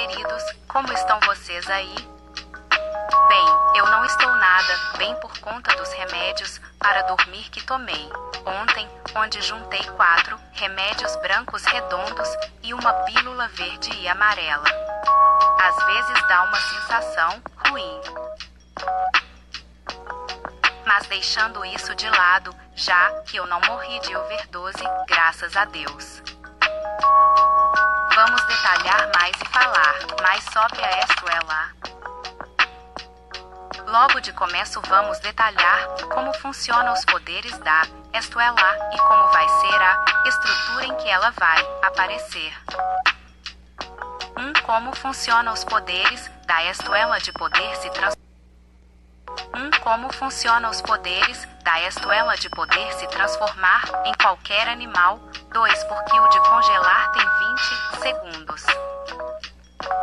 queridos, como estão vocês aí? Bem, eu não estou nada bem por conta dos remédios para dormir que tomei ontem, onde juntei 4 remédios brancos redondos e uma pílula verde e amarela. Às vezes dá uma sensação ruim. Mas deixando isso de lado, já que eu não morri de overdose, graças a Deus. Vamos detalhar mais e falar mais sobre a Estuela. Logo de começo vamos detalhar como funcionam os poderes da Estuela e como vai ser a estrutura em que ela vai aparecer. Como funcionam os poderes da Estuela de poder se transformar. Como funcionam os poderes da Estuela de poder se transformar em qualquer animal. 2 porque o de congelar tem 20 segundos.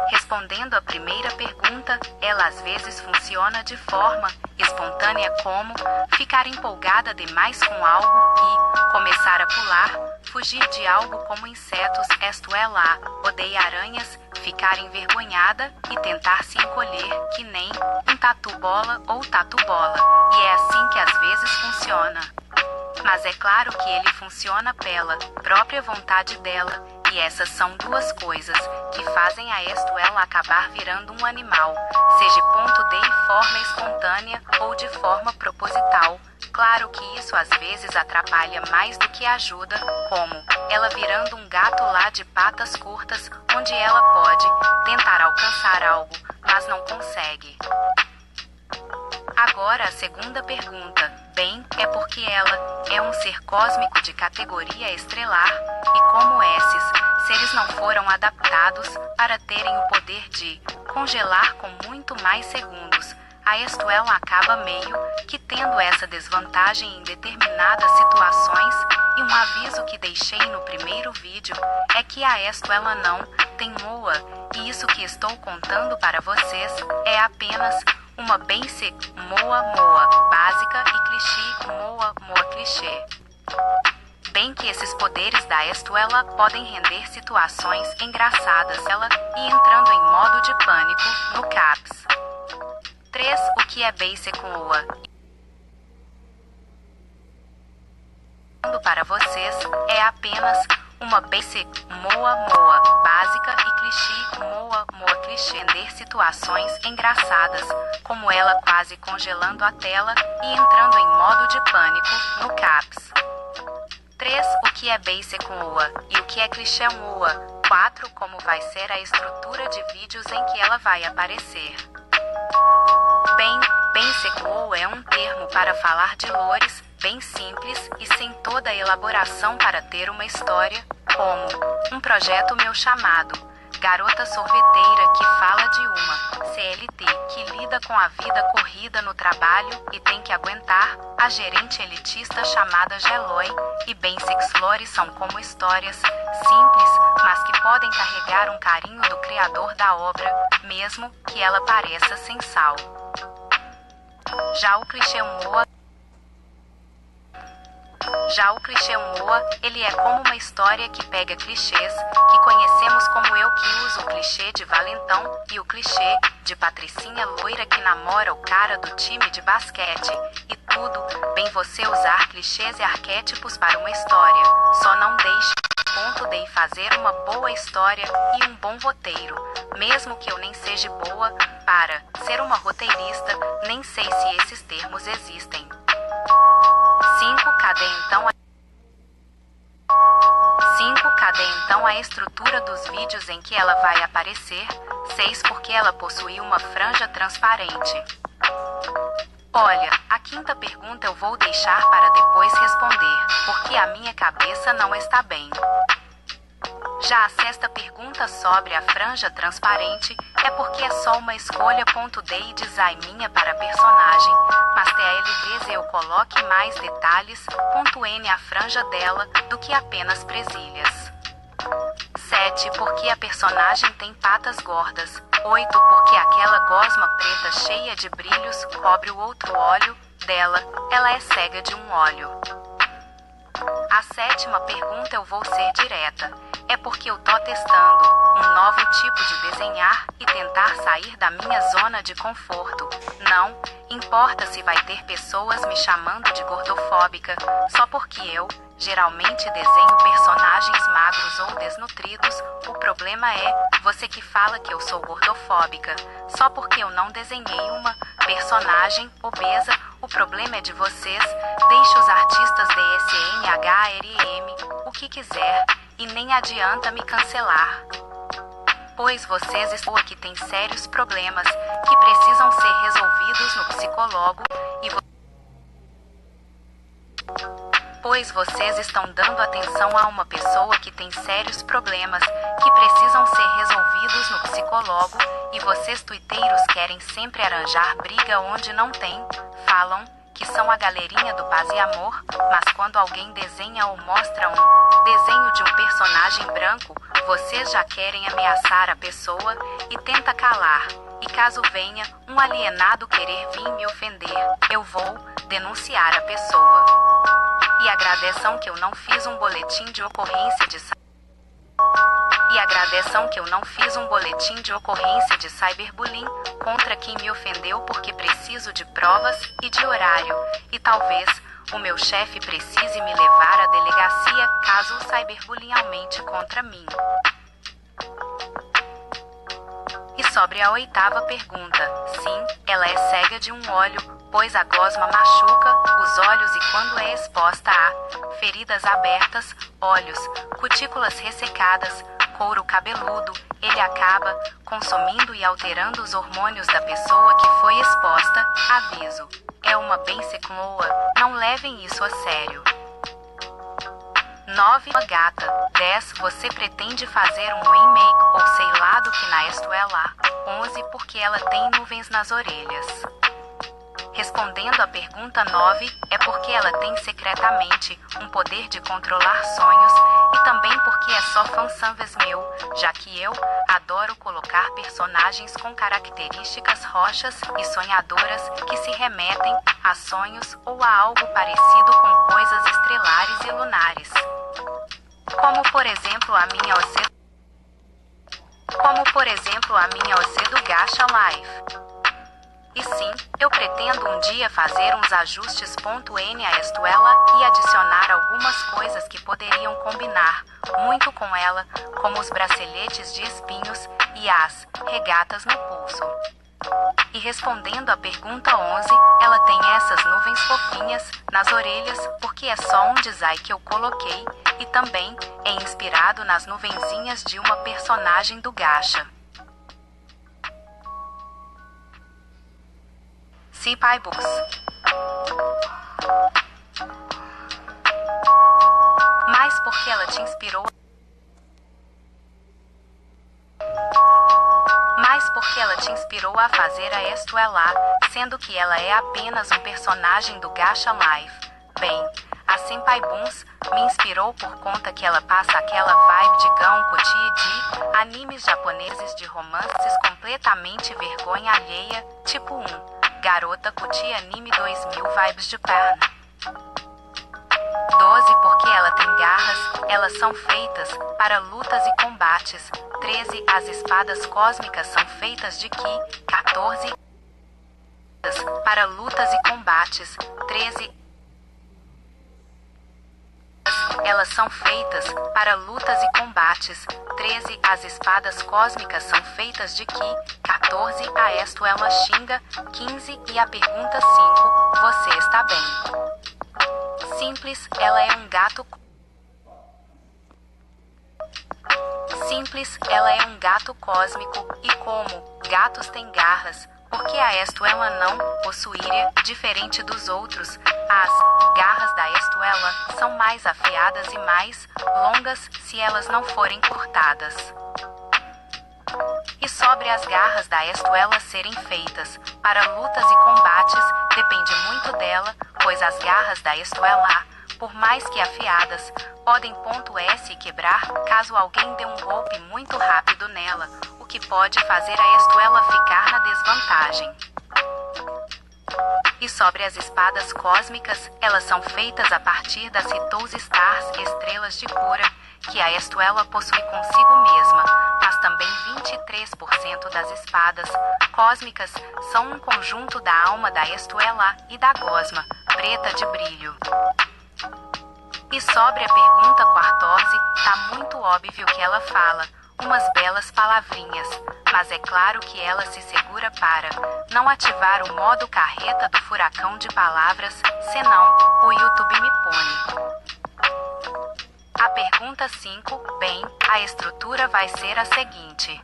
Respondendo à primeira pergunta, ela às vezes funciona de forma espontânea, como ficar empolgada demais com algo e começar a pular, fugir de algo como insetos. Estuela odeia aranhas, ficar envergonhada e tentar se encolher, que nem um tatu-bola ou tatu-bola. E é assim que às vezes funciona. Mas é claro que ele funciona pela própria vontade dela, e essas são 2 coisas que fazem a Estuela acabar virando um animal, seja ponto de forma espontânea ou de forma proposital. Claro que isso às vezes atrapalha mais do que ajuda, como ela virando um gato lá de patas curtas, onde ela pode tentar alcançar algo, mas não consegue. Agora a segunda pergunta, bem, é porque ela é um ser cósmico de categoria estrelar, e como esses seres não foram adaptados para terem o poder de congelar com muito mais segundos, a Estuela acaba meio que tendo essa desvantagem em determinadas situações, e um aviso que deixei no primeiro vídeo é que a Estuela não tem moa, e isso que estou contando para vocês é apenas uma basic moa básica e clichê moa clichê. Bem que esses poderes da Estuela podem render situações engraçadas ela e entrando em modo de pânico no CAPS. 3 o que é basic moa? Para vocês é apenas uma basic moa básica e clichê moa clichê render situações engraçadas, como ela quase congelando a tela e entrando em modo de pânico no CAPS. 3 o que é basic moa e o que é clichê moa? 4 como vai ser a estrutura de vídeos em que ela vai aparecer. Bem, basic moa é um termo para falar de lores bem simples e sem toda a elaboração para ter uma história, como um projeto meu chamado Garota Sorveteira, que fala de uma CLT que lida com a vida corrida no trabalho e tem que aguentar a gerente elitista chamada Geloy, e Basics Lores são como histórias simples, mas que podem carregar um carinho do criador da obra, mesmo que ela pareça sem sal. Já o clichê moa, ele é como uma história que pega clichês que conhecemos, como eu que uso o clichê de valentão e o clichê de patricinha loira que namora o cara do time de basquete, e tudo bem você usar clichês e arquétipos para uma história, só não deixe ponto de fazer uma boa história e um bom roteiro, mesmo que eu nem seja boa para ser uma roteirista, nem sei se esses termos existem. 5 cadê então a estrutura dos vídeos em que ela vai aparecer? 6 porque ela possui uma franja transparente. Olha, a quinta pergunta eu vou deixar para depois responder, porque a minha cabeça não está bem. Já a sexta pergunta sobre a franja transparente é porque é só uma escolha de design minha para a personagem, mas talvez eu coloque mais detalhes .n a franja dela do que apenas presilhas. 7 porque a personagem tem patas gordas. 8 porque aquela gosma preta cheia de brilhos cobre o outro olho dela, ela é cega de um olho. A sétima pergunta eu vou ser direta. é porque eu tô testando um novo tipo de desenhar e tentar sair da minha zona de conforto. Não importa se vai ter pessoas me chamando de gordofóbica, só porque eu geralmente desenho personagens magros ou desnutridos. O problema é você que fala que eu sou gordofóbica, só porque eu não desenhei uma personagem obesa. O problema é de vocês. Deixe os artistas DSNHRM o que quiser e nem adianta me cancelar, pois vocês estão aqui têm sérios problemas que precisam ser resolvidos no psicólogo pois vocês estão dando atenção a uma pessoa que tem sérios problemas que precisam ser resolvidos no psicólogo e vocês tuiteiros querem sempre arranjar briga onde não tem. Falam que são a galerinha do paz e amor, mas quando alguém desenha ou mostra um desenho de um personagem branco, vocês já querem ameaçar a pessoa e tenta calar. E caso venha um alienado querer vir me ofender, eu vou denunciar a pessoa. E agradeçam que eu não fiz um boletim de ocorrência de cyberbullying contra quem me ofendeu porque preciso de provas e de horário. E talvez o meu chefe precise me levar à delegacia caso o cyberbullying aumente contra mim. E sobre a 8ª pergunta, sim, ela é cega de um olho, pois a gosma machuca os olhos e quando é exposta a feridas abertas, olhos, cutículas ressecadas, couro cabeludo, ele acaba consumindo e alterando os hormônios da pessoa que foi exposta. Aviso, é uma bem secloa, não levem isso a sério. 9. Gata. 10. Você pretende fazer um remake ou sei lá do que na Estuela. 11. Porque ela tem nuvens nas orelhas. Respondendo à pergunta 9, é porque ela tem secretamente um poder de controlar sonhos e também porque é só fanservice meu, já que eu adoro colocar personagens com características roxas e sonhadoras que se remetem a sonhos ou a algo parecido com coisas estrelares e lunares. Como por exemplo a minha OC do Gacha Life. E sim, eu pretendo um dia fazer uns ajustes .n a Estuela e adicionar algumas coisas que poderiam combinar muito com ela, como os braceletes de espinhos e as regatas no pulso. E respondendo à pergunta 11, ela tem essas nuvens fofinhas nas orelhas porque é só um design que eu coloquei e também é inspirado nas nuvenzinhas de uma personagem do Gacha. Senpai Books. Mas porque ela te inspirou a fazer a Estuela, sendo que ela é apenas um personagem do Gacha Life. Bem, a Senpai Buns me inspirou por conta que ela passa aquela vibe de Gankuti de animes japoneses de romances completamente vergonha alheia, tipo Garota Cutie Anime 2000 Vibes de perna. 12 porque ela tem garras, elas são feitas para lutas e combates. 13 as espadas cósmicas são feitas de Ki. 14 para lutas e combates. 13 elas são feitas para lutas e combates. 13 as espadas cósmicas são feitas de Ki. 14 a Estuela xinga. 15 e a pergunta 5, você está bem? Simples, ela é um gato. Simples, ela é um gato cósmico e como gatos têm garras, porque a Estuela não possuiria, diferente dos outros, as garras da Estuela são mais afiadas e mais longas se elas não forem cortadas. E sobre as garras da Estuela serem feitas para lutas e combates, depende muito dela, pois as garras da Estuela, por mais que afiadas, podem .s quebrar caso alguém dê um golpe muito rápido nela, o que pode fazer a Estuela ficar na desvantagem. E sobre as espadas cósmicas, elas são feitas a partir das Hitous Stars, estrelas de cura, que a Estuela possui consigo mesma, mas também 23% das espadas cósmicas são um conjunto da alma da Estuela e da gosma, preta de brilho. E sobre a pergunta 14, tá muito óbvio que ela fala umas belas palavrinhas, mas é claro que ela se segura para não ativar o modo carreta do furacão de palavras, senão o YouTube me pune. A pergunta 5, bem, a estrutura vai ser a seguinte.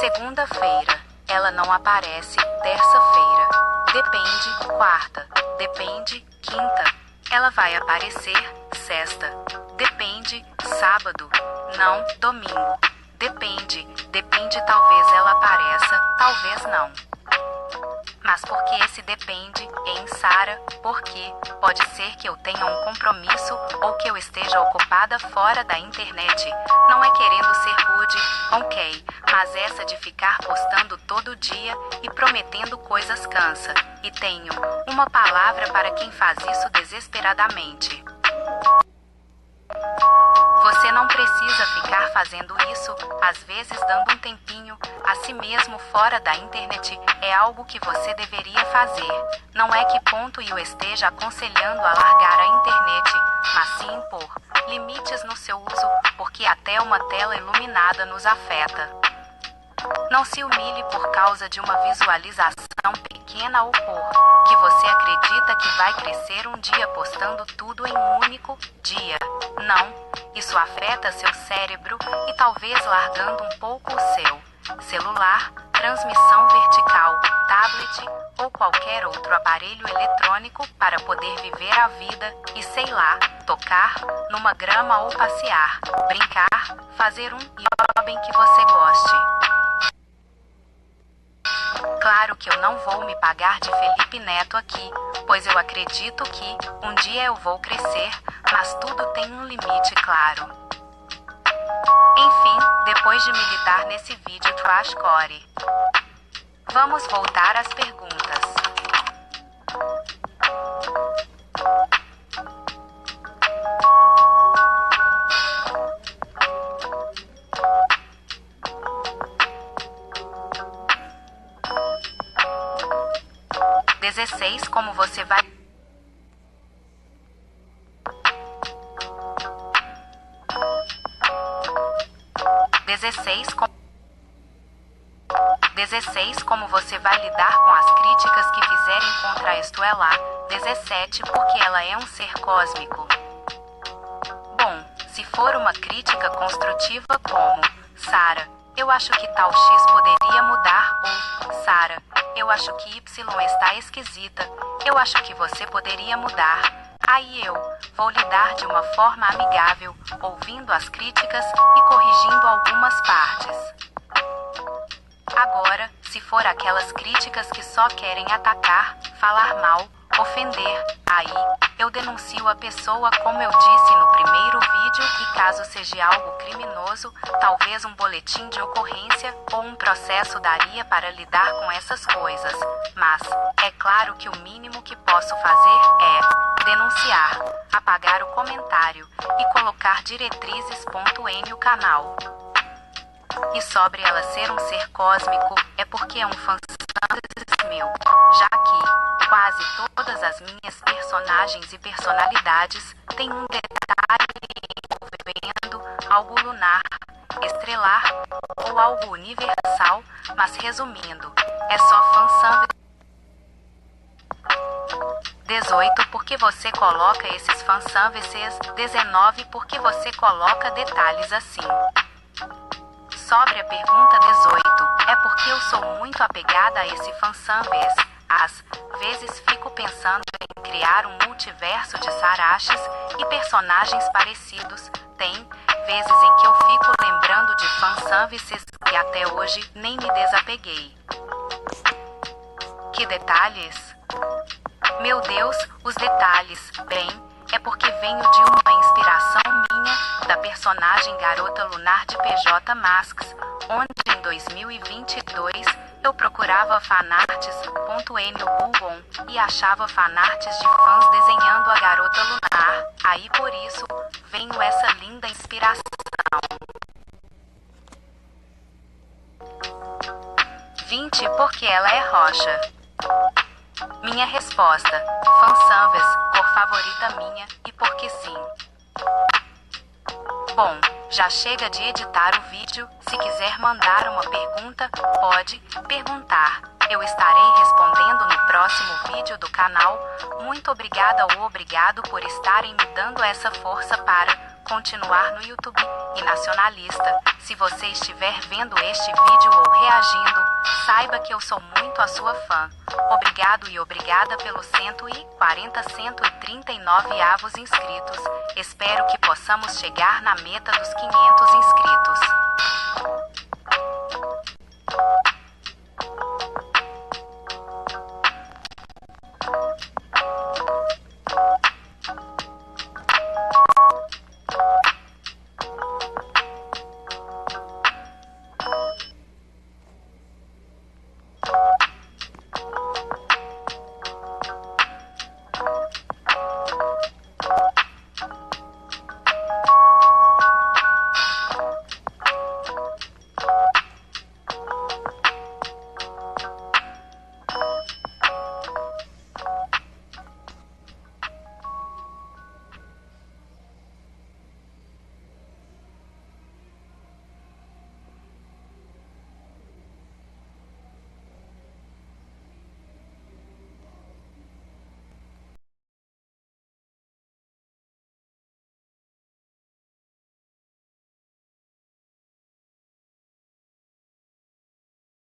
Segunda-feira, ela não aparece. Terça-feira, depende. Quarta, depende. Quinta, ela vai aparecer. Sexta, depende. Sábado, não. Domingo, depende. Talvez ela apareça, talvez não. Mas por que esse depende, hein, Sara? Porque pode ser que eu tenha um compromisso ou que eu esteja ocupada fora da internet. Não é querendo ser rude, ok, mas essa de ficar postando todo dia e prometendo coisas cansa. E tenho uma palavra para quem faz isso desesperadamente. Você não precisa ficar fazendo isso, às vezes dando um tempinho a si mesmo fora da internet é algo que você deveria fazer. Não é que ponto eu esteja aconselhando a largar a internet, mas sim impor limites no seu uso, porque até uma tela iluminada nos afeta. Não se humilhe por causa de uma visualização pequena ou por que você acredita que vai crescer um dia postando tudo em um único dia. Não, isso afeta seu cérebro e talvez largando um pouco o seu celular, transmissão vertical, tablet ou qualquer outro aparelho eletrônico para poder viver a vida e, sei lá, tocar numa grama ou passear, brincar, fazer um hobby que você goste. Claro que eu não vou me pagar de Felipe Neto aqui, pois eu acredito que um dia eu vou crescer, mas tudo tem um limite claro. Enfim, depois de militar nesse vídeo trashcore, vamos voltar às perguntas. Como você vai... Como você vai lidar com as críticas que fizerem contra a Estuela. 17 Porque ela é um ser cósmico. Bom, se for uma crítica construtiva como Sara, eu acho que tal X poderia mudar, ou Sara, eu acho que Y está esquisita, eu acho que você poderia mudar. Aí eu vou lidar de uma forma amigável, ouvindo as críticas e corrigindo algumas partes. Agora, se for aquelas críticas que só querem atacar, falar mal, ofender, aí eu denuncio a pessoa como eu disse no primeiro vídeo e caso seja algo criminoso, talvez um boletim de ocorrência ou um processo daria para lidar com essas coisas. Mas, é claro que o mínimo que posso fazer é denunciar, apagar o comentário e colocar diretrizes.n o canal. E sobre ela ser um ser cósmico, é porque é um fanservice meu, já que quase todas as minhas personagens e personalidades têm um detalhe envolvendo algo lunar, estrelar ou algo universal, mas resumindo, é só fanservice. 18 Porque você coloca esses fanservices. 19 Porque você coloca detalhes assim. Sobre a pergunta 18, é porque eu sou muito apegada a esse fanservice. Às vezes fico pensando em criar um multiverso de Sarachis e personagens parecidos. Tem vezes em que eu fico lembrando de fanservices e até hoje nem me desapeguei. Que detalhes? Meu Deus, os detalhes. Bem, é porque venho de uma inspiração minha, da personagem Garota Lunar de PJ Masks, onde em 2022 Eu procurava fanarts.n no Google e achava fanarts de fãs desenhando a garota lunar. Aí por isso, veio essa linda inspiração. 20 porque ela é roxa. Minha resposta: fanservice, cor favorita minha, e porque sim. Bom, já chega de editar o vídeo. Se quiser mandar uma pergunta, pode perguntar. Eu estarei respondendo no próximo vídeo do canal. Muito obrigada ou obrigado por estarem me dando essa força para continuar no YouTube e nacionalista. Se você estiver vendo este vídeo ou reagindo, saiba que eu sou muito a sua fã. Obrigado e obrigada pelos 139 avos inscritos. Espero que possamos chegar na meta dos 500 inscritos.